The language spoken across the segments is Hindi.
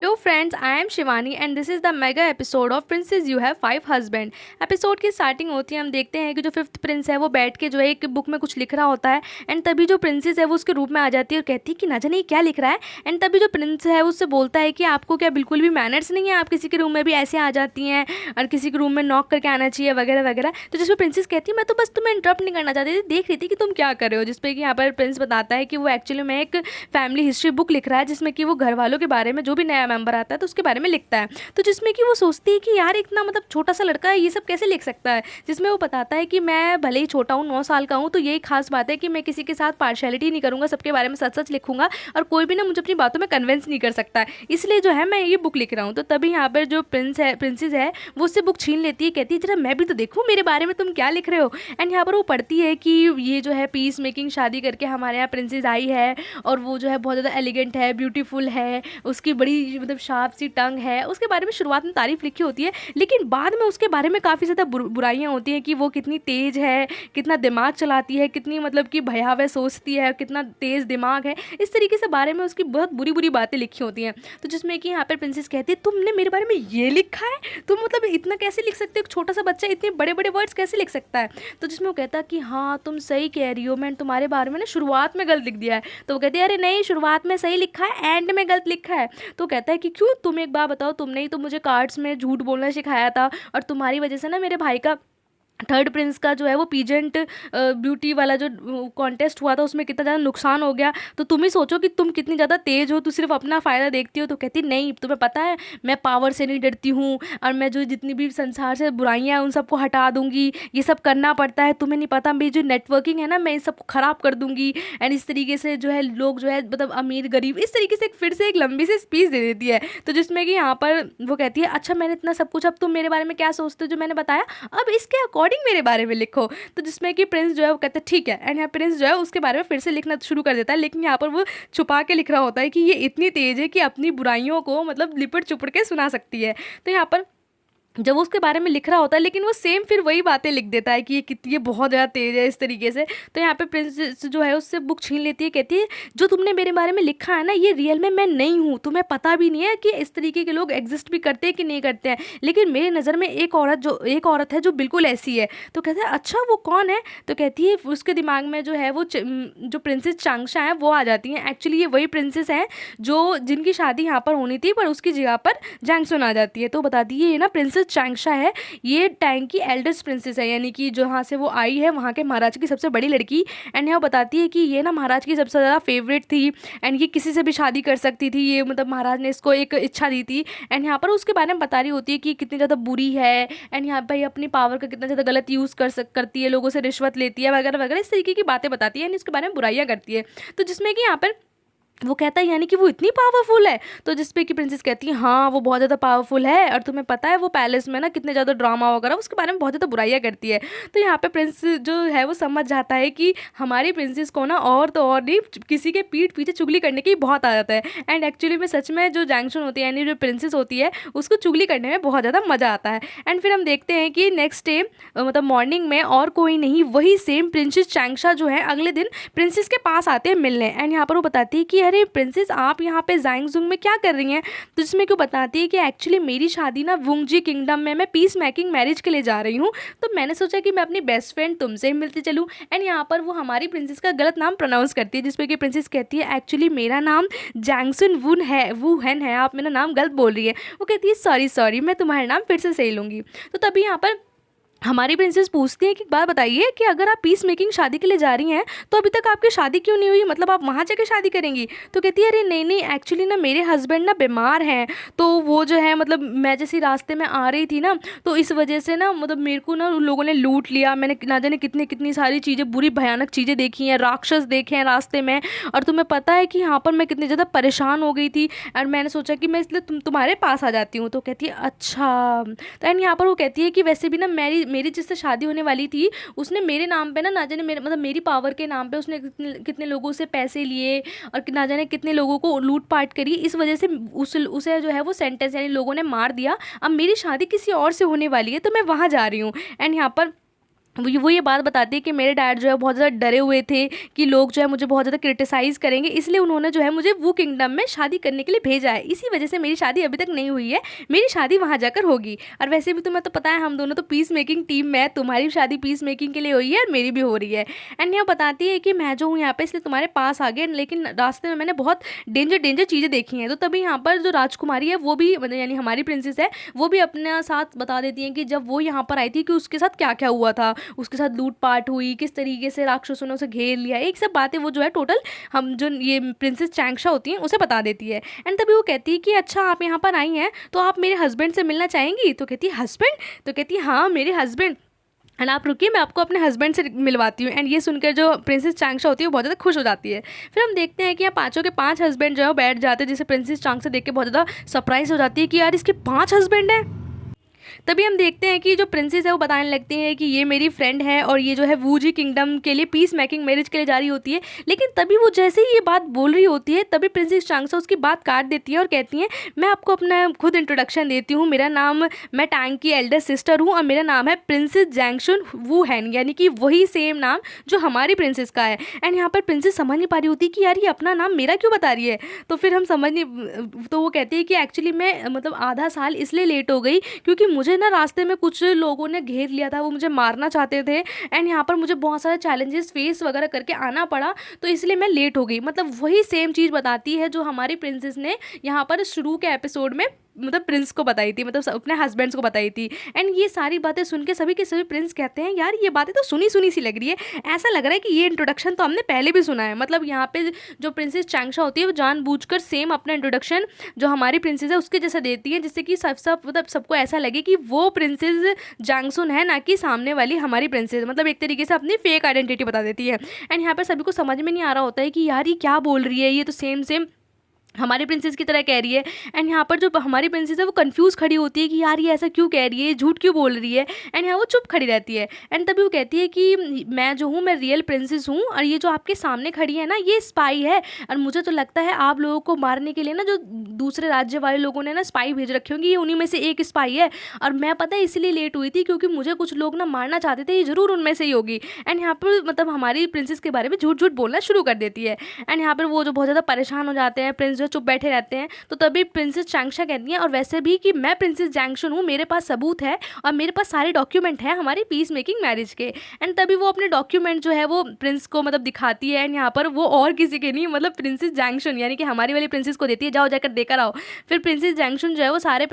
Hello friends, I am Shivani and this is the mega episode of princess you have five husband. Episode की स्टार्टिंग होती है, हम देखते हैं कि जो फिफ्थ प्रिंस है वो बैठ के जो है एक बुक में कुछ लिख रहा होता है। एंड तभी जो प्रिंसेस है वो उसके रूप में आ जाती है और कहती है कि ना जाने ये क्या लिख रहा है। एंड तभी जो प्रिंस है उससे बोलता है कि आपको क्या बिल्कुल भी मैनर्स नहीं है, आप किसी के रूम में भी ऐसे आ जाती हैं और किसी के रूम में नॉक करके आना चाहिए वगैरह वगैरह। तो जिसमें प्रिंसेस कहती है मैं तो बस तुम्हें इंटरप्ट नहीं करना चाहती थी, देख रही थी कि तुम क्या कर रहे हो। जिसपे कि यहाँ पर प्रिंस बताता है कि वो एक्चुअली में एक फैमिली हिस्ट्री बुक लिख रहा है जिसमें कि वो घर वालों के बारे में, जो भी नया मेंबर आता है तो उसके बारे में लिखता है। तो जिसमें कि वो सोचती है कि यार इतना मतलब छोटा सा लड़का है ये सब कैसे लिख सकता है। जिसमें वो बताता है कि मैं भले ही छोटा हूँ, 9 साल का हूँ, तो यही खास बात है कि मैं किसी के साथ पार्शियलिटी नहीं करूँगा, सबके बारे में सच सच लिखूंगा और कोई भी ना मुझे अपनी बातों में कन्विंस नहीं कर सकता है, इसलिए जो है मैं ये बुक लिख रहा हूँ। तो तभी यहाँ पर जो प्रिंसेस है वो उससे बुक छीन लेती है, कहती है जरा मैं भी तो देखूँ मेरे बारे में तुम क्या लिख रहे हो। एंड यहाँ पर वो पढ़ती है कि ये जो है पीस मेकिंग शादी करके हमारे यहाँ प्रिंसेस आई है और वो जो है बहुत ज़्यादा एलिगेंट है, ब्यूटीफुल है, उसकी बड़ी मतलब शार्प सी टंग है। उसके बारे में शुरुआत में तारीफ लिखी होती है, लेकिन बाद में उसके बारे में काफ़ी ज़्यादा बुराइयाँ होती हैं कि वो कितनी तेज़ है, कितना दिमाग चलाती है, कितनी मतलब कि भयावह सोचती है, कितना तेज़ दिमाग है। इस तरीके से बारे में उसकी बहुत बुरी बुरी बातें लिखी होती हैं। तो जिसमें कि यहाँ पर प्रिंसेस कहती है तुमने मेरे बारे में ये लिखा है, तुम मतलब इतना कैसे लिख सकते हो, एक छोटा सा बच्चा इतने बड़े बड़े वर्ड्स कैसे लिख सकता है। तो जिसमें वो कहता है कि हाँ तुम सही कह रही हो, मैंने तुम्हारे बारे में ना शुरुआत में गलत लिख दिया है। तो वो कहती है अरे नहीं, शुरुआत में सही लिखा है, एंड में गलत लिखा है। तो कहता है कि क्यों, तुम एक बात बताओ, तुमने ही तो मुझे कार्ड्स में झूठ बोलना सिखाया था और तुम्हारी वजह से ना मेरे भाई का थर्ड प्रिंस का जो है वो पीजेंट ब्यूटी वाला जो कॉन्टेस्ट हुआ था उसमें कितना ज़्यादा नुकसान हो गया। तो तुम ही सोचो कि तुम कितनी ज़्यादा तेज़ हो, तो सिर्फ अपना फ़ायदा देखती हो। तो कहती नहीं, तुम्हें पता है मैं पावर से नहीं डरती हूँ और मैं जो जितनी भी संसार से बुराइयाँ हैं उन सबको हटा दूंगी, ये सब करना पड़ता है, तुम्हें नहीं पता मेरी जो नेटवर्किंग है ना मैं इस सबको ख़राब कर दूंगी। एंड इस तरीके से जो है लोग जो है मतलब अमीर गरीब इस तरीके से फिर से एक लंबी सी स्पीच दे देती है। तो जिसमें कि यहाँ पर वो कहती है अच्छा मैंने इतना सब कुछ, अब तुम मेरे बारे में क्या सोचते हो जो मैंने बताया, अब इसके अकॉर्डिंग मेरे बारे में लिखो। तो जिसमें कि प्रिंस जो है वो कहता है ठीक है। एंड यहाँ प्रिंस जो है उसके बारे में फिर से लिखना शुरू कर देता है, लेकिन यहाँ पर वो छुपा के लिख रहा होता है कि ये इतनी तेज है कि अपनी बुराइयों को मतलब लिपट चुपड़ के सुना सकती है। तो यहाँ पर जब वो उसके बारे में लिख रहा होता है, लेकिन वो सेम फिर वही बातें लिख देता है कि ये कितनी, ये बहुत ज़्यादा तेज़ है इस तरीके से। तो यहाँ पे प्रिंसेस जो है उससे बुक छीन लेती है, कहती है जो तुमने मेरे बारे में लिखा है ना ये रियल में मैं नहीं हूँ, तुम्हें पता भी नहीं है कि इस तरीके के लोग एग्जिस्ट भी करते हैं कि नहीं करते हैं, लेकिन मेरी नज़र में एक औरत है जो बिल्कुल ऐसी है। तो कहते हैं अच्छा वो कौन है। तो कहती है उसके दिमाग में जो है वो जो प्रिंसेस चांगशा है वो आ जाती हैं। एक्चुअली ये वही प्रिंसेस हैं जो जिनकी शादी यहाँ पर होनी थी, पर उसकी जगह पर जैंगसुन आ जाती है। तो बताती है ये ना प्रिंसेस चांगशा है, ये टैंग की एल्डेस्ट प्रिंसेस है, यानी कि जहाँ से वो आई है वहाँ के महाराज की सबसे बड़ी लड़की। एंड यह बताती है कि ये ना महाराज की सबसे ज़्यादा फेवरेट थी एंड ये किसी से भी शादी कर सकती थी, ये मतलब महाराज ने इसको एक इच्छा दी थी। एंड यहाँ पर उसके बारे में बता रही होती है कि कितनी ज़्यादा बुरी है एंड यहाँ पर ये अपनी पावर का कितना ज़्यादा गलत यूज़ करती है, लोगों से रिश्वत लेती है वगैरह वगैरह, इस तरीके की बातें बताती है एंड इसके बारे में बुराइयाँ करती है। तो जिसमें कि यहाँ पर वो कहता है यानी कि वो इतनी पावरफुल है। तो जिसपे कि प्रिंसेस कहती है हाँ वो बहुत ज़्यादा पावरफुल है और तुम्हें पता है वो पैलेस में ना कितने ज़्यादा ड्रामा वगैरह, उसके बारे में बहुत ज़्यादा बुराइयाँ करती है। तो यहाँ पे प्रिंस जो है वो समझ जाता है कि हमारी प्रिंसेस को ना और तो और नहीं किसी के पीठ पीछे चुगली करने की बहुत आदत है। एंड एक्चुअली में सच में जो जैंगशुन होती है यानी जो प्रिंसेस होती है उसको चुगली करने में बहुत ज़्यादा मज़ा आता है। एंड फिर हम देखते हैं कि नेक्स्ट डे मतलब मॉर्निंग में और कोई नहीं, वही सेम प्रिंसेस चांगशा जो है अगले दिन प्रिंसेस के पास आते हैं मिलने। एंड यहाँ पर वो बताती है कि अरे प्रिंसेस आप यहाँ पे ज़ाइंगजुंग में क्या कर रही हैं। तो जिसमें क्यों बताती है कि एक्चुअली मेरी शादी ना वुंगजी किंगडम में मैं पीस मेकिंग मैरिज के लिए जा रही हूँ, तो मैंने सोचा कि मैं अपनी बेस्ट फ्रेंड तुमसे ही मिलती चलूँ। एंड यहाँ पर वो हमारी प्रिंसेस का गलत नाम प्रोनाउंस करती है, जिसपे कि प्रिंसेस कहती है एक्चुअली मेरा नाम जैंगसुन वुहेन है, आप मेरा नाम गलत बोल रही है। वो कहती है सॉरी सॉरी, मैं तुम्हारा नाम फिर से सही लूँगी। तो तभी यहाँ पर हमारी प्रिंसेस पूछती है कि एक बात बताइए कि अगर आप पीस मेकिंग शादी के लिए जा रही हैं तो अभी तक आपकी शादी क्यों नहीं हुई, मतलब आप वहाँ जाके शादी करेंगी। तो कहती है अरे नहीं नहीं, एक्चुअली ना मेरे हस्बैंड ना बीमार हैं, तो वो जो है मतलब मैं जैसे रास्ते में आ रही थी ना तो इस वजह से ना मतलब मेरे को ना उन लोगों ने लूट लिया, मैंने ना जाने कितनी कितनी सारी चीज़ें बुरी भयानक चीज़ें देखी हैं, राक्षस देखे हैं रास्ते में, और तुम्हें पता है कि यहाँ पर मैं कितनी ज़्यादा परेशान हो गई थी और मैंने सोचा कि मैं इसलिए तुम्हारे पास आ जाती हूँ। तो कहती है अच्छा। तो एंड यहाँ पर वो कहती है कि वैसे भी ना मेरी मेरी जिससे शादी होने वाली थी उसने मेरे नाम पे ना जाने मेरे मतलब मेरी पावर के नाम पे उसने कितने कितने लोगों से पैसे लिए और ना जाने कितने लोगों को लूट पाट करी, इस वजह से उसे जो है वो सेंटेंस यानी लोगों ने मार दिया। अब मेरी शादी किसी और से होने वाली है तो मैं वहाँ जा रही हूँ। एंड यहाँ पर वो ये बात बताती है कि मेरे डैड जो है बहुत ज़्यादा डरे हुए थे कि लोग जो है मुझे बहुत ज़्यादा क्रिटिसाइज़ करेंगे, इसलिए उन्होंने जो है मुझे वू किंगडम में शादी करने के लिए भेजा है। इसी वजह से मेरी शादी अभी तक नहीं हुई है, मेरी शादी वहाँ जाकर होगी। और वैसे भी तुम्हें तो पता है हम दोनों तो पीस मेकिंग टीम में है, तुम्हारी शादी पीस मेकिंग के लिए हुई है और मेरी भी हो रही है। एंड यहाँ बताती है कि मैं जो हूँ यहाँ पे इसलिए तुम्हारे पास आ गए, लेकिन रास्ते में मैंने बहुत डेंजर डेंजर चीज़ें देखी हैं। तो तभी यहाँ पर जो राजकुमारी है वो भी मतलब यानी हमारी प्रिंसेस है, वो भी अपने साथ बता देती हैं कि जब वो यहाँ पर आई थी कि उसके साथ क्या क्या हुआ था, उसके साथ लूटपाट हुई, किस तरीके से राक्षसों ने उसे घेर लिया, एक सब बातें वो जो है टोटल हम जो ये प्रिंसेस चैंक्शा होती हैं उसे बता देती है। एंड तभी वो कहती है कि अच्छा आप यहाँ पर आई हैं तो आप मेरे हस्बैंड से मिलना चाहेंगी? तो कहती है हस्बैंड? तो कहती है हाँ मेरे हस्बैंड। एंड आप रुकिए मैं आपको अपने हस्बैंड से मिलवाती हूँ। एंड ये सुनकर जो प्रिंसेस चांगशा होती है वो बहुत ज़्यादा खुश हो जाती है। फिर हम देखते हैं कि यहाँ पाँचों के पाँच हस्बैंड जो है वो बैठ जाते हैं, जिसे प्रिंसेस चांगशा देख के बहुत ज़्यादा सरप्राइज हो जाती है कि यार इसके पाँच हस्बैंड हैं। तभी हम देखते हैं कि जो प्रिंसेस है वो बताने लगती है कि ये मेरी फ्रेंड है और ये जो है वूजी किंगडम के लिए पीस मेकिंग मैरिज के लिए जा रही होती है। लेकिन तभी वो जैसे ही ये बात बोल रही होती है तभी प्रिंसेस चांगशा उसकी बात काट देती है और कहती है मैं आपको अपना खुद इंट्रोडक्शन देती हूँ, मेरा नाम, मैं टैंग की एल्डर सिस्टर हूँ और मेरा नाम है प्रिंसेस जैंगशुन वू हैन, यानी कि वही सेम नाम जो हमारी प्रिंसेस का है। एंड यहाँ पर प्रिंसेस समझ नहीं पा रही होती कि यार ये अपना नाम मेरा क्यों बता रही है। तो फिर हम समझ नहीं, तो वो कहती है कि एक्चुअली मैं मतलब आधा साल इसलिए लेट हो गई क्योंकि मुझे ना रास्ते में कुछ लोगों ने घेर लिया था, वो मुझे मारना चाहते थे। एंड यहाँ पर मुझे बहुत सारे चैलेंजेस फेस वगैरह करके आना पड़ा, तो इसलिए मैं लेट हो गई। मतलब वही सेम चीज़ बताती है जो हमारी प्रिंसेस ने यहाँ पर शुरू के एपिसोड में मतलब प्रिंस को बताई थी, मतलब अपने हस्बैंड्स को बताई थी। एंड ये सारी बातें सुन के सभी के सभी प्रिंस कहते हैं यार ये बातें तो सुनी सुनी सी लग रही है, ऐसा लग रहा है कि ये इंट्रोडक्शन तो हमने पहले भी सुना है। मतलब यहाँ पे जो प्रिंसेस चांगशा होती है वो जानबूझकर सेम अपना इंट्रोडक्शन जो हमारी प्रिंसेस है उसके जैसा देती है, जिससे कि सब मतलब सबको ऐसा लगे कि वो प्रिंसेस जैंगसुन है, ना कि सामने वाली हमारी प्रिंसेस। मतलब एक तरीके से अपनी फेक आइडेंटिटी बता देती है। एंड यहाँ पर सभी को समझ में नहीं आ रहा होता है कि यार ये क्या बोल रही है, ये तो सेम सेम हमारी प्रिंसेस की तरह कह रही है। एंड यहाँ पर जो हमारी प्रिंसेस है वो कंफ्यूज खड़ी होती है कि यार ये ऐसा क्यों कह रही है, ये झूठ क्यों बोल रही है। एंड यहाँ वो चुप खड़ी रहती है। एंड तभी वो कहती है कि मैं जो हूँ मैं रियल प्रिंसेस हूँ और ये जो आपके सामने खड़ी है ना ये स्पाई है, और मुझे तो लगता है आप लोगों को मारने के लिए ना जो दूसरे राज्य वाले लोगों ने ना स्पाई भेज रखे होंगे, ये उन्हीं में से एक स्पाई है। और मैं पता है इसलिए लेट हुई थी क्योंकि मुझे कुछ लोग ना मारना चाहते थे, ये जरूर उनमें से ही होगी। एंड यहाँ पर मतलब हमारी प्रिंसेस के बारे में झूठ झूठ बोलना शुरू कर देती है। एंड यहाँ पर वो जो बहुत ज़्यादा परेशान हो जाते हैं, प्रिंस जो चुप बैठे रहते हैं। तो तभी प्रिंसेस चांगशा कहती हैं और वैसे भी कि मैं प्रिंसेस जैंगशुन हूँ, मेरे पास सबूत है और मेरे पास सारे डॉक्यूमेंट हैं हमारी पीस मेकिंग मैरिज के। एंड तभी वो अपने डॉक्यूमेंट जो है वो प्रिंस को मतलब दिखाती है। एंड यहाँ पर वो और किसी के नहीं मतलब प्रिंसेस जैंगशुन यानी कि हमारी वाली प्रिंसेस को देती है, जाओ जाकर देकर आओ। फिर प्रिंसेस जैंगशुन जो है वो सारे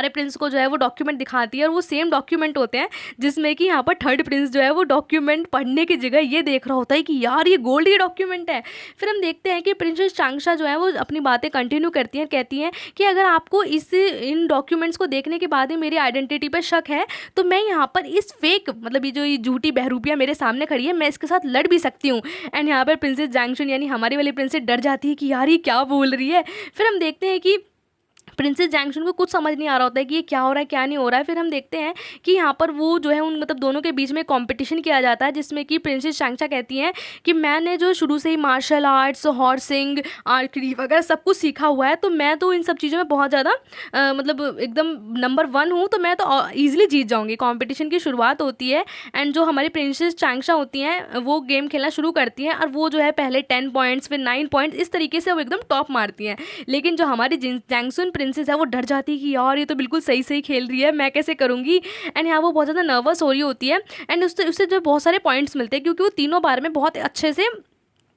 प्रिंस को जो है वो डॉक्यूमेंट दिखाती है और वो सेम डॉक्यूमेंट होते हैं जिसमें कि यहाँ पर थर्ड प्रिंस जो है वो डॉक्यूमेंट पढ़ने की जगह ये देख रहा होता है कि यार ये गोल्ड ये डॉक्यूमेंट है। फिर हम देखते हैं कि प्रिंसेस चांगशा जो है वो अपनी बातें कंटिन्यू करती हैं, कहती हैं कि अगर आपको इन डॉक्यूमेंट्स को देखने के बाद ही मेरी आइडेंटिटी पर शक है तो मैं यहाँ पर इस फेक मतलब ये जो ये झूठी बहरूपिया मेरे सामने खड़ी है मैं इसके साथ लड़ भी सकती हूँ। एंड यहाँ पर प्रिंसेस जैंगशुन यानी हमारी वाली प्रिंसेस डर जाती है कि यार ये क्या बोल रही है। फिर हम देखते हैं कि प्रिंसेस जैंगशुन को कुछ समझ नहीं आ रहा होता है कि ये क्या हो रहा है क्या नहीं हो रहा है। फिर हम देखते हैं कि यहाँ पर वो जो है उन मतलब दोनों के बीच में कंपटीशन किया जाता है जिसमें कि प्रिंसेस चांगशा कहती हैं कि मैंने जो शुरू से ही मार्शल आर्ट्स, हॉर्सिंग, आर्चरी वगैरह सब कुछ सीखा हुआ है, तो मैं तो इन सब चीज़ों में बहुत ज़्यादा मतलब एकदम नंबर 1 हूँ, तो मैं तो ईजिली जीत जाऊँगी। कॉम्पिटिशन की शुरुआत होती है एंड जो हमारी प्रिंसेस चांगशा होती हैं वो गेम खेलना शुरू करती हैं और वो जो है पहले 10 पॉइंट्स फिर 9 पॉइंट्स इस तरीके से वो एकदम टॉप मारती हैं। लेकिन जो हमारी जैंगशुन प्रिंसेस है वो डर जाती है कि यार ये तो बिल्कुल सही सही खेल रही है, मैं कैसे करूँगी। एंड यहाँ वो बहुत ज़्यादा नर्वस हो रही होती है एंड उससे जो बहुत सारे पॉइंट्स मिलते हैं क्योंकि वो तीनों बार में बहुत अच्छे से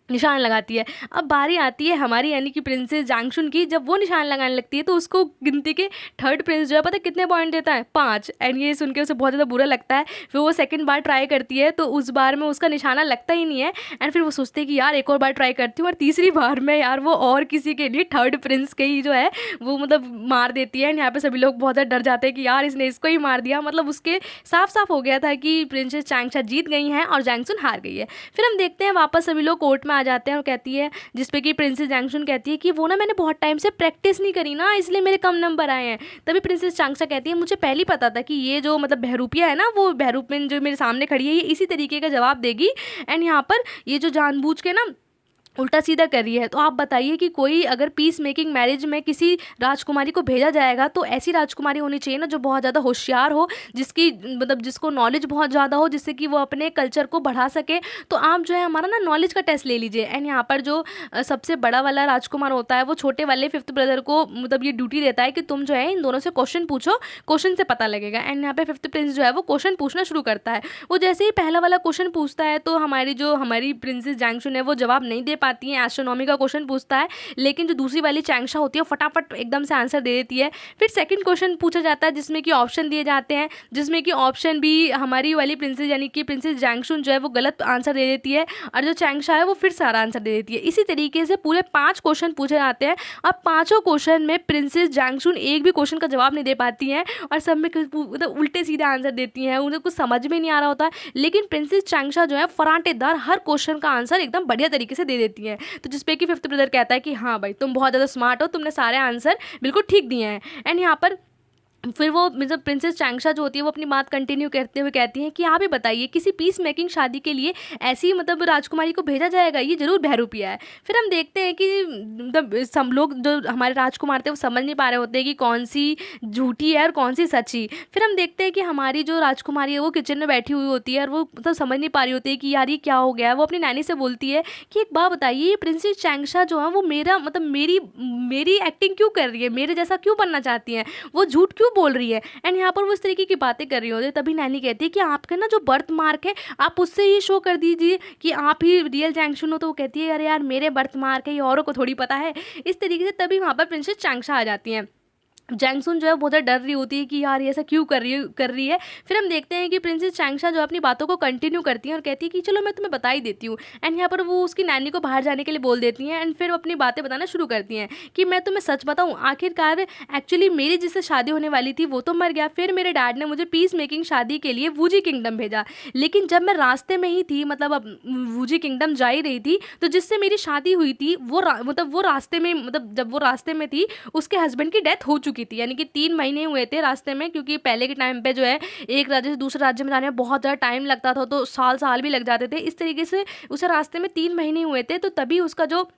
निशान लगाती है। अब बारी आती है हमारी यानी कि प्रिंसेस जैंगशुन की। जब वो निशान लगाने लगती है तो उसको गिनती के थर्ड प्रिंस जो है पता है कितने पॉइंट देता है, 5। एंड ये सुन के उसे बहुत ज़्यादा बुरा लगता है। फिर वो सेकंड बार ट्राई करती है तो उस बार में उसका निशाना लगता ही नहीं है। एंड फिर वो सोचते हैं कि यार एक और बार ट्राई करती हूँ, और तीसरी बार में यार वो और किसी के लिए थर्ड प्रिंस के ही जो है वो मतलब मार देती है। एंड यहाँ पर सभी लोग बहुत ज़्यादा डर जाते हैं कि यार इसने इसको ही मार दिया। मतलब उसके साफ साफ हो गया था कि प्रिंसेस चांगशा जीत गई हैं और जैंगशुन हार गई है। फिर हम देखते हैं वापस सभी लोग कोर्ट में आ जाते हैं और कहती है जिसपे कि प्रिंसेस जैंगशुन कहती है कि वो ना मैंने बहुत टाइम से प्रैक्टिस नहीं करी ना इसलिए मेरे कम नंबर आए हैं। तभी प्रिंसेस चांगशा कहती है मुझे पहले ही पता था कि ये जो मतलब बहरूपिया है ना वो बहरूपिन जो मेरे सामने खड़ी है ये इसी तरीके का जवाब देगी। एंड यहाँ पर ये जो जानबूझ के ना उल्टा सीधा कर रही है। तो आप बताइए कि कोई अगर पीस मेकिंग मैरिज में किसी राजकुमारी को भेजा जाएगा तो ऐसी राजकुमारी होनी चाहिए ना जो बहुत ज़्यादा होशियार हो, जिसकी मतलब जिसको नॉलेज बहुत ज़्यादा हो, जिससे कि वो अपने कल्चर को बढ़ा सके। तो आप जो है हमारा ना नॉलेज का टेस्ट ले लीजिए। एंड यहाँ पर जो सबसे बड़ा वाला राजकुमार होता है वो छोटे वाले फिफ्थ ब्रदर को मतलब ये ड्यूटी देता है कि तुम जो है इन दोनों से क्वेश्चन पूछो, क्वेश्चन से पता लगेगा। एंड यहाँ पे फिफ्थ प्रिंस जो है वो क्वेश्चन पूछना शुरू करता है। वो जैसे ही पहला वाला क्वेश्चन पूछता है तो हमारी प्रिंसेस जैंगशुन है वो जवाब नहीं दे पाती है। एस्ट्रोनॉमी का क्वेश्चन पूछता है, लेकिन जो दूसरी वाली चैंगशा होती है फटाफट एकदम से आंसर दे देती है। फिर सेकंड क्वेश्चन पूछा जाता है जिसमें कि ऑप्शन दिए जाते हैं, जिसमें कि ऑप्शन भी हमारी वाली प्रिंसेस यानी कि प्रिंसेस जैंगशुन जो है वो गलत आंसर दे देती है, और जो चैंगशा है वो फिर सारा आंसर दे देती है। इसी तरीके से पूरे 5 क्वेश्चन पूछे जाते हैं। अब पाँचों क्वेश्चन में प्रिंसेस जैंगशुन एक भी क्वेश्चन का जवाब नहीं दे पाती हैं और सब में मतलब उल्टे सीधे आंसर देती हैं, उन्हें कुछ समझ में नहीं आ रहा होता। लेकिन प्रिंसेस चैंगशा जो है फराटेदार हर क्वेश्चन का आंसर एकदम बढ़िया तरीके से दे देती हैं। तो जिसपे कि फिफ्थ ब्रदर कहता है कि हाँ भाई तुम बहुत ज़्यादा स्मार्ट हो, तुमने सारे आंसर बिल्कुल ठीक दिए हैं। एंड यहाँ पर फिर वो मतलब प्रिंसेस चैंगशा जो होती है वो अपनी बात कंटिन्यू करते हुए कहती हैं कि आप ही बताइए किसी पीस मेकिंग शादी के लिए ऐसी मतलब राजकुमारी को भेजा जाएगा, ये जरूर बहरूपिया है। फिर हम देखते हैं कि मतलब सब लोग जो हमारे राजकुमार थे वो समझ नहीं पा रहे होते हैं कि कौन सी झूठी है और कौन सी सच्ची। फिर हम देखते हैं कि हमारी जो राजकुमारी है वो किचन में बैठी हुई होती है और वो मतलब समझ नहीं पा रही होती है कि यार ये क्या हो गया है। वो अपनी नैनी से बोलती है कि एक बात बताइए, ये प्रिंसेस चैंगशा जो है वो मेरा मतलब मेरी मेरी एक्टिंग क्यों कर रही है, मेरे जैसा क्यों बनना चाहती है, वो झूठ क्यों बोल रही है। एंड यहाँ पर वो इस तरीके की बातें कर रही होती है। तभी नैनी कहती है कि आपका ना जो बर्थ मार्क है आप उससे ये शो कर दीजिए कि आप ही रियल जैंगशुन हो। तो वो कहती है अरे यार मेरे बर्थ मार्क है, ये औरों को थोड़ी पता है। इस तरीके से तभी वहाँ पर प्रिंसेस चैंगशा आ जाती हैं। जैंगसुन जो है बहुत ज़्यादा डर रही होती है कि यार ये ऐसा क्यों कर रही है। फिर हम देखते हैं कि प्रिंसेस चैंगशा जो अपनी बातों को कंटिन्यू करती हैं और कहती है कि चलो मैं तुम्हें बता ही देती हूँ। एंड यहाँ पर वो उसकी नैनी को बाहर जाने के लिए बोल देती हैं एंड फिर वो अपनी बातें बताना शुरू करती हैं कि मैं तुम्हें सच बताऊँ, आखिरकार एक्चुअली मेरी जिससे शादी होने वाली थी वो तो मर गया। फिर मेरे डैड ने मुझे पीस मेकिंग शादी के लिए वूजी किंगडम भेजा, लेकिन जब मैं रास्ते में ही थी मतलब अब वूजी किंगडम जा ही रही थी तो जिससे मेरी शादी हुई थी वो रास्ते में मतलब जब वो रास्ते में थी उसके हस्बैंड की डेथ हो चुकी थी। यानी कि 3 महीने हुए थे रास्ते में, क्योंकि पहले के टाइम पे जो है एक राज्य से दूसरे राज्य में जाने में बहुत ज़्यादा टाइम लगता था, तो साल भी लग जाते थे। इस तरीके से उसे रास्ते में 3 महीने हुए थे, तो तभी उसका जो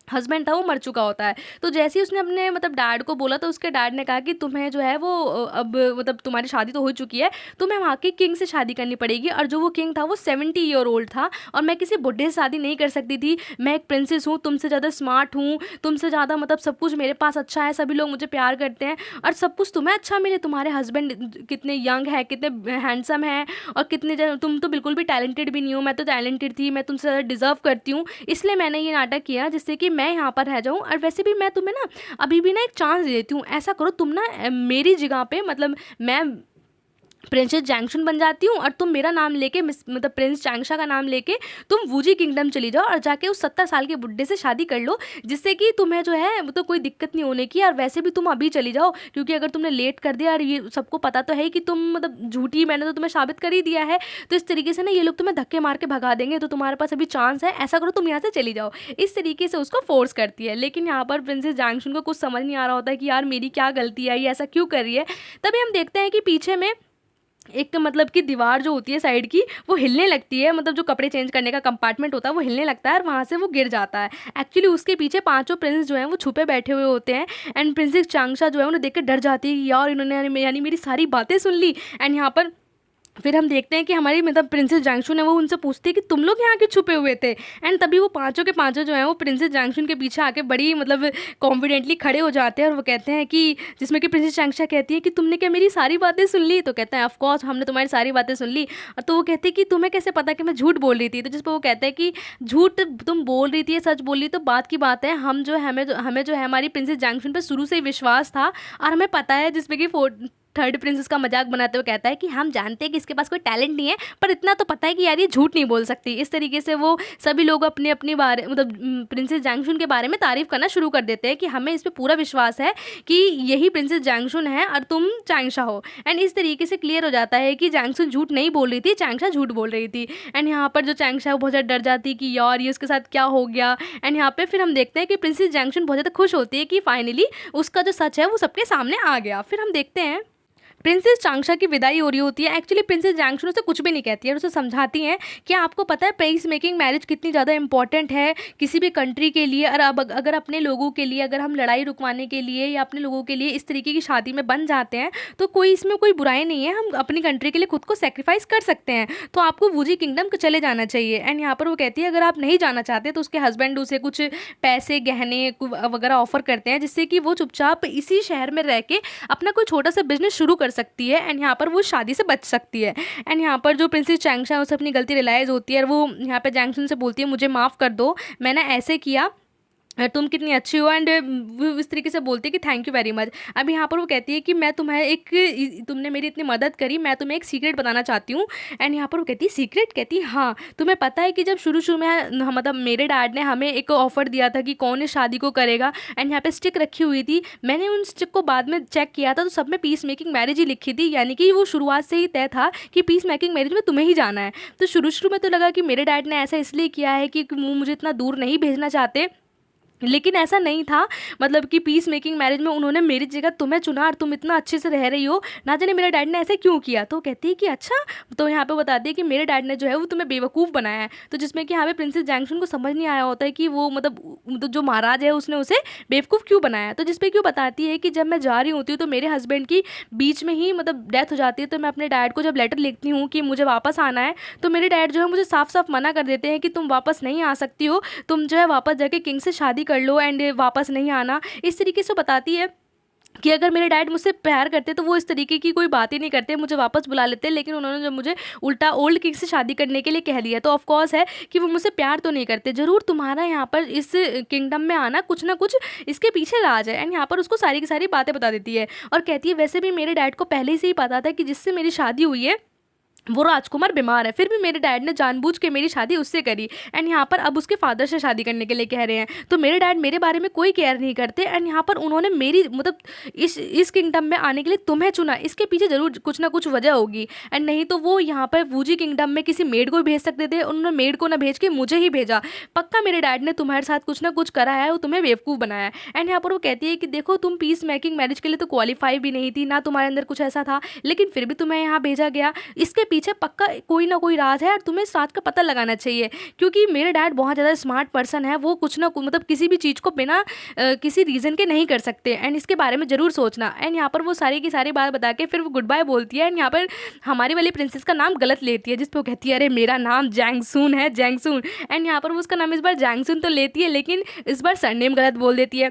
हस्बैंड था वो मर चुका होता है। तो जैसे ही उसने अपने मतलब डैड को बोला तो उसके डैड ने कहा कि तुम्हें जो है वो अब मतलब तुम्हारी शादी तो हो चुकी है, तुम्हें वहाँ के किंग से शादी करनी पड़ेगी। और जो वो किंग था वो 70 ईयर ओल्ड था और मैं किसी बुढ़े से शादी नहीं कर सकती थी। मैं एक प्रिंसेस हूँ, तुमसे ज़्यादा स्मार्ट हूँ, तुमसे ज़्यादा मतलब सब कुछ मेरे पास अच्छा है, सभी लोग मुझे प्यार करते हैं और सब कुछ तुम्हें अच्छा मिले। तुम्हारे हस्बैंड कितने यंग है, कितने हैंडसम है और तुम तो बिल्कुल भी टैलेंटेड भी नहीं हो। मैं तो टैलेंटेड थी, मैं तुमसे ज़्यादा डिजर्व करती हूँ, इसलिए मैंने ये नाटक किया जिससे कि मैं यहाँ पर रह जाऊँ। और वैसे भी मैं तुम्हें ना अभी भी ना एक चांस दे देती हूँ, ऐसा करो तुम ना मेरी जगह पे मतलब मैं प्रिंसेस जैंगशुन बन जाती हूँ और तुम मेरा नाम लेके मतलब प्रिंस चैंगशा का नाम लेके तुम वूजी किंगडम चली जाओ और जाके उस 70 साल के बुड्ढे से शादी कर लो, जिससे कि तुम्हें जो है तो कोई दिक्कत नहीं होने की। और वैसे भी तुम अभी चली जाओ, क्योंकि अगर तुमने लेट कर दिया और ये सबको पता तो है कि तुम मतलब झूठी, मैंने तो तुम्हें साबित कर ही दिया है, तो इस तरीके से ना ये लोग तुम्हें धक्के मार के भगा देंगे, तो तुम्हारे पास अभी चांस है, ऐसा करो तुम यहाँ से चली जाओ। इस तरीके से उसको फोर्स करती है। लेकिन यहाँ पर प्रिंसेस जैंगशुन को कुछ समझ नहीं आ रहा होता है कि यार मेरी क्या गलती है, ये ऐसा क्यों कर रही है। तभी हम देखते हैं कि पीछे में एक मतलब कि दीवार जो होती है साइड की वो हिलने लगती है, मतलब जो कपड़े चेंज करने का कंपार्टमेंट होता है वो हिलने लगता है और वहाँ से वो गिर जाता है। एक्चुअली उसके पीछे 5 प्रिंस जो हैं वो छुपे बैठे हुए होते हैं एंड प्रिंसेस चैंगशा जो है उन्हें देख कर डर जाती है कि यार इन्होंने यानी मेरी सारी बातें सुन ली। एंड यहाँ पर फिर हम देखते हैं कि हमारी मतलब प्रिंसेस जैंगशुन है वो उनसे पूछती है कि तुम लोग यहाँ के छुपे हुए थे। एंड तभी वो 5 के 5 जो हैं वो प्रिंसेस जैंगशुन के पीछे आके बड़ी मतलब कॉन्फिडेंटली खड़े हो जाते हैं और वो कहते हैं कि जिसमें कि प्रिंसेस जैंगशा कहती है कि तुमने क्या मेरी सारी बातें सुन ली। तो कहते हैं ऑफ कोर्स हमने तुम्हारी सारी बातें सुन ली। और तो वो कहते हैं कि तुम्हें कैसे पता कि मैं झूठ बोल रही थी। तो जिस पर वो कहते हैं कि झूठ तुम बोल रही थी सच बोल रही तो बात की बात है, हमें जो है हमारी प्रिंसेस जैंगशुन पर शुरू से ही विश्वास था और हमें पता है, जिसमें कि थर्ड प्रिंसेस का मजाक बनाते हुए कहता है कि हम जानते हैं कि इसके पास कोई टैलेंट नहीं है, पर इतना तो पता है कि यार ये झूठ नहीं बोल सकती। इस तरीके से वो सभी लोग अपने अपने बारे मतलब प्रिंसेस जैंगशुन के बारे में तारीफ करना शुरू कर देते हैं कि हमें इस पर पूरा विश्वास है कि यही प्रिंसेस जैंगशुन है और तुम चैंगशा हो। एंड इस तरीके से क्लियर हो जाता है कि जैंगशुन झूठ नहीं बोल रही थी, चैंगशा झूठ बोल रही थी। एंड यहाँ पर जो चैंगशा है वो बहुत ज़्यादा डर जाती है कि यार ये उसके साथ क्या हो गया। एंड यहाँ पर फिर हम देखते हैं कि प्रिंसेस जैंगशुन बहुत ज़्यादा खुश होती है कि फाइनली उसका जो सच है वो सबके सामने आ गया। फिर हम देखते हैं प्रिंसेस चांगशा की विदाई हो रही होती है। एक्चुअली प्रिंसेस जैंगशुन उसे कुछ भी नहीं कहती है और उसे समझाती हैं कि आपको पता है पीस मेकिंग मैरिज कितनी ज़्यादा इंपॉर्टेंट है किसी भी कंट्री के लिए। और अब अगर अपने लोगों के लिए, अगर हम लड़ाई रुकवाने के लिए या अपने लोगों के लिए इस तरीके की शादी में बन जाते हैं तो कोई इसमें कोई बुराई नहीं है, हम अपनी कंट्री के लिए खुद को सेक्रीफाइस कर सकते हैं। तो आपको वूजी किंगडम चले जाना चाहिए। एंड यहाँ पर वो कहती है अगर आप नहीं जाना चाहते तो उसके हस्बैंड उसे कुछ पैसे गहने वगैरह ऑफर करते हैं जिससे कि वो चुपचाप इसी शहर में रह के अपना कोई छोटा सा बिजनेस शुरू कर सकती है एंड यहाँ पर वो शादी से बच सकती है। एंड यहाँ पर जो प्रिंसेस चांगशा है उसे अपनी गलती रियलाइज़ होती है और वो यहाँ पे जैंगसुन से बोलती है मुझे माफ़ कर दो, मैंने ऐसे किया, तुम कितनी अच्छी हो। एंड वो इस तरीके से बोलती है कि थैंक यू वेरी मच। अब यहाँ पर वो कहती है कि मैं तुम्हें तुमने मेरी इतनी मदद करी, मैं तुम्हें एक सीक्रेट बताना चाहती हूँ। एंड यहाँ पर वो कहती है सीक्रेट? कहती है हाँ, तुम्हें पता है कि जब शुरू में मतलब मेरे डैड ने हमें एक ऑफर दिया था कि कौन इस शादी को करेगा, एंड यहाँ पे स्टिक रखी हुई थी, मैंने उन स्टिक को बाद में चेक किया था तो सब में पीस मेकिंग मैरिज ही लिखी थी, यानी कि वो शुरुआत से ही तय था कि पीस मेकिंग मैरिज में तुम्हें ही जाना है। तो शुरू में तो लगा कि मेरे डैड ने ऐसा इसलिए किया है कि वो मुझे इतना दूर नहीं भेजना चाहते, लेकिन ऐसा नहीं था। मतलब कि पीस मेकिंग मैरिज में उन्होंने मेरी जगह तुम्हें चुना और तुम इतना अच्छे से रह रही हो, ना जाने मेरे डैड ने ऐसे क्यों किया। तो कहती है कि अच्छा, तो यहाँ पे बताती है कि मेरे डैड ने जो है वो तुम्हें बेवकूफ़ बनाया है। तो जिसमें कि यहाँ पे प्रिंसेस जैंगशुन को समझ नहीं आया होता है कि वो मतलब जो महाराज है उसने उसे बेवकूफ़ क्यों बनाया। तो जिसपे क्यों बताती है कि जब मैं जा रही होती हूँ तो मेरे हस्बैंड की बीच में ही मतलब डेथ हो जाती है, तो मैं अपने डैड को जब लेटर लिखती हूँ कि मुझे वापस आना है तो मेरे डैड जो है मुझे साफ साफ मना कर देते हैं कि तुम वापस नहीं आ सकती हो, तुम जो है वापस जाके किंग से शादी कर लो एंड वापस नहीं आना। इस तरीके से बताती है कि अगर मेरे डैड मुझसे प्यार करते तो वो इस तरीके की कोई बात ही नहीं करते, मुझे वापस बुला लेते, लेकिन उन्होंने जब मुझे उल्टा ओल्ड किंग से शादी करने के लिए कह दिया तो ऑफ कोर्स है कि वो मुझसे प्यार तो नहीं करते। ज़रूर तुम्हारा यहाँ पर इस किंगडम में आना कुछ ना कुछ इसके पीछे राज है। एंड यहाँ पर उसको सारी की सारी बातें बता देती है और कहती है वैसे भी मेरे डैड को पहले से ही पता था कि जिससे मेरी शादी हुई है वो राजकुमार बीमार है, फिर भी मेरे डैड ने जानबूझ के मेरी शादी उससे करी। एंड यहाँ पर अब उसके फादर से शादी करने के लिए कह रहे हैं, तो मेरे डैड मेरे बारे में कोई केयर नहीं करते। एंड यहाँ पर उन्होंने मेरी मतलब इस किंगडम में आने के लिए तुम्हें चुना, इसके पीछे ज़रूर कुछ ना कुछ वजह होगी। एंड नहीं तो वो यहाँ पर वूजी किंगडम में किसी मेड को भेज सकते थे, उन्होंने मेड को ना भेज के मुझे ही भेजा। पक्का मेरे डैड ने तुम्हारे साथ कुछ ना कुछ करा है, वो तुम्हें बेवकूफ़ बनाया है। एंड यहाँ पर वो कहती है कि देखो तुम पीस मेकिंग मैरिज के लिए तो क्वालिफाई भी नहीं थी, ना तुम्हारे अंदर कुछ ऐसा था, लेकिन फिर भी तुम्हें यहाँ भेजा गया। इसके पीछे पक्का कोई ना कोई राज है और तुम्हें इस राज का पता लगाना चाहिए, क्योंकि मेरे डैड बहुत ज़्यादा स्मार्ट पर्सन है, वो कुछ ना कुछ मतलब किसी भी चीज़ को बिना किसी रीज़न के नहीं कर सकते। एंड इसके बारे में ज़रूर सोचना। एंड यहाँ पर वो सारी की सारी बात बता के फिर वो गुड बाय बोलती है। एंड यहाँ पर हमारी वाली प्रिंसेस का नाम गलत लेती है, जिस पर वो कहती है अरे मेरा नाम जैंगसून है, जैंगसून। एंड यहाँ पर वो उसका नाम इस बार जैंगसून तो लेती है, लेकिन इस बार सरनेम गलत बोल देती है।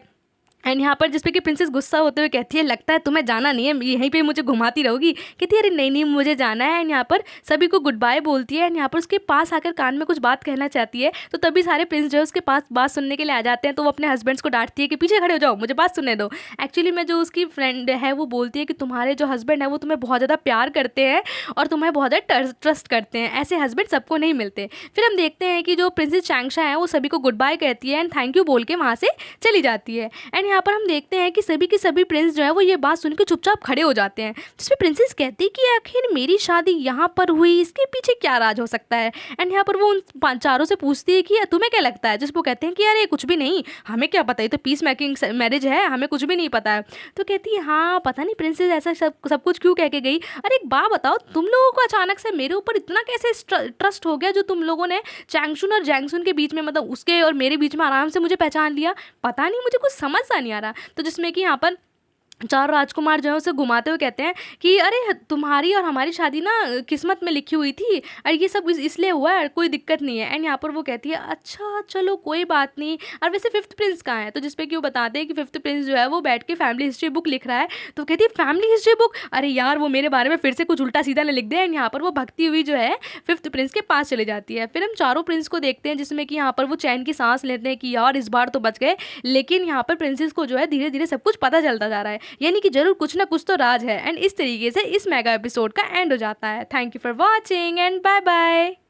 एंड यहाँ पर जिसपे कि प्रिंसेस गुस्सा होते हुए कहती है लगता है तुम्हें जाना नहीं है, यहीं पे मुझे घुमाती रहोगी। कहती है अरे नहीं नहीं मुझे जाना है। एंड यहाँ पर सभी को गुड बाय बोलती है। एंड यहाँ पर उसके पास आकर कान में कुछ बात कहना चाहती है, तो तभी सारे प्रिंस जो है उसके पास बात सुनने के लिए आ जाते हैं। तो वो अपने हस्बैंड्स को डांटती है कि पीछे खड़े हो जाओ, मुझे बात सुनने दो। एक्चुअली में जो उसकी फ्रेंड है वो बोलती है कि तुम्हारे जो हस्बैंड है वो तुम्हें बहुत ज़्यादा प्यार करते हैं और तुम्हें बहुत ज़्यादा ट्रस्ट करते हैं, ऐसे हस्बैंड सबको नहीं मिलते। फिर हम देखते हैं कि जो प्रिंसेस चांगशा है वो सभी को गुड बाय कहती है एंड थैंक यू बोल के वहाँ से चली जाती है। एंड यहाँ पर हम देखते हैं कि सभी के सभी प्रिंस जो है वो ये बात सुन के चुपचाप खड़े हो जाते हैं, जिसमें प्रिंसेस कहती है कि आखिर मेरी शादी यहाँ पर हुई, इसके पीछे क्या राज हो सकता है। एंड यहाँ पर वो उन चारों से पूछती है कि तुम्हें क्या लगता है, जिस वो कहते हैं कि यार ये कुछ भी नहीं, हमें क्या पता, ये तो पीस मेकिंग मैरिज है, हमें कुछ भी नहीं पता है। तो कहती है हाँ पता नहीं प्रिंसेस ऐसा सब कुछ क्यों कह के गई। अरे एक बात बताओ, तुम लोगों को अचानक से मेरे ऊपर इतना कैसे ट्रस्ट हो गया, जो तुम लोगों ने चैंगशुन और जैंगसुन के बीच में मतलब उसके और मेरे बीच में आराम से मुझे पहचान लिया, पता नहीं मुझे कुछ समझ सा नहीं आ रहा। तो जिसमें कि यहाँ पर चार राजकुमार जो है उसे घुमाते हुए कहते हैं कि अरे तुम्हारी और हमारी शादी ना किस्मत में लिखी हुई थी और ये सब इसलिए हुआ है, कोई दिक्कत नहीं है। एंड यहाँ पर वो कहती है अच्छा चलो कोई बात नहीं। और वैसे फिफ्थ प्रिंस कहाँ है, तो जिसपे कि वो बताते हैं कि फिफ्थ प्रिंस जो है वो बैठ के फैमिली हिस्ट्री बुक लिख रहा है। तो कहती है फैमिली हिस्ट्री बुक, अरे यार वो मेरे बारे में फिर से कुछ उल्टा सीधा न लिख दे। एंड यहाँ पर वो भगती हुई जो है फिफ्थ प्रिंस के पास चली जाती है। फिर हम चारों प्रिंस को देखते हैं, जिसमें कि यहाँ पर वो चैन की सांस लेते हैं कि यार इस बार तो बच गए। लेकिन यहाँ पर प्रिंसेस को जो है धीरे धीरे सब कुछ पता चलता जा रहा है, यानी कि जरूर कुछ ना कुछ तो राज है। एंड इस तरीके से इस मेगा एपिसोड का एंड हो जाता है। Thank you for watching and bye bye.